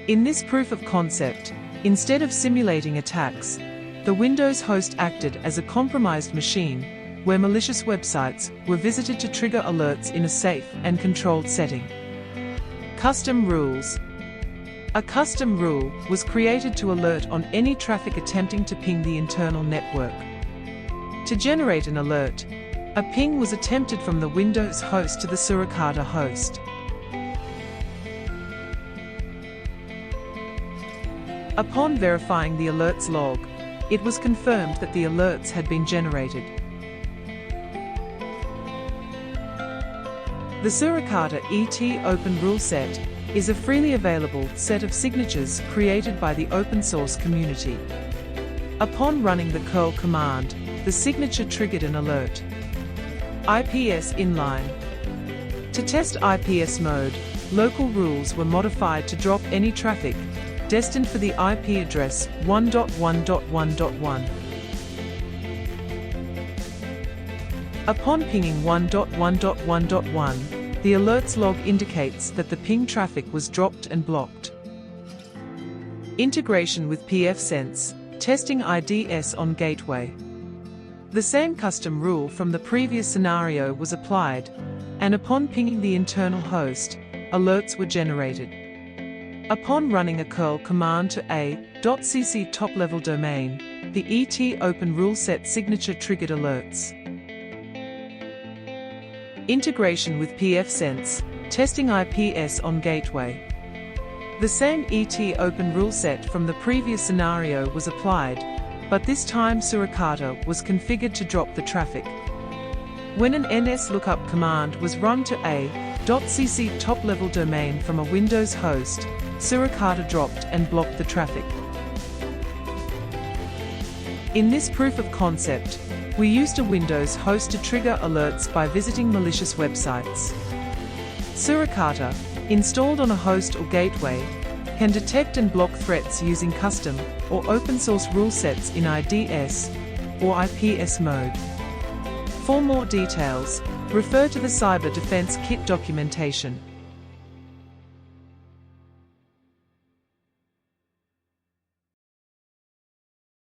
In this proof of concept, instead of simulating attacks, the Windows host acted as a compromised machine, where malicious websites were visited to trigger alerts in a safe and controlled setting. Custom rules. A custom rule was created to alert on any traffic attempting to ping the internal network. To generate an alert, a ping was attempted from the Windows host to the Suricata host. Upon verifying the alerts log, it was confirmed that the alerts had been generated. The Suricata ET Open Ruleset is a freely available set of signatures created by the open source community. Upon running the curl command, the signature triggered an alert. IPS Inline. To test IPS mode, local rules were modified to drop any traffic destined for the IP address 1.1.1.1. Upon pinging 1.1.1.1, the alerts log indicates that the ping traffic was dropped and blocked. Integration with pfSense, testing IDS on gateway. The same custom rule from the previous scenario was applied, and upon pinging the internal host, alerts were generated. Upon running a curl command to a.cc top-level domain, the ET Open Ruleset signature triggered alerts. Integration with pfSense, testing IPS on gateway. The same ET Open Ruleset from the previous scenario was applied, but this time Suricata was configured to drop the traffic. When an NSLOOKUP command was run to a.cc top-level domain from a Windows host, Suricata dropped and blocked the traffic. In this proof of concept, we used a Windows host to trigger alerts by visiting malicious websites. Suricata, installed on a host or gateway, can detect and block threats using custom or open source rule sets in IDS or IPS mode. For more details, refer to the Cyber Defense Kit documentation.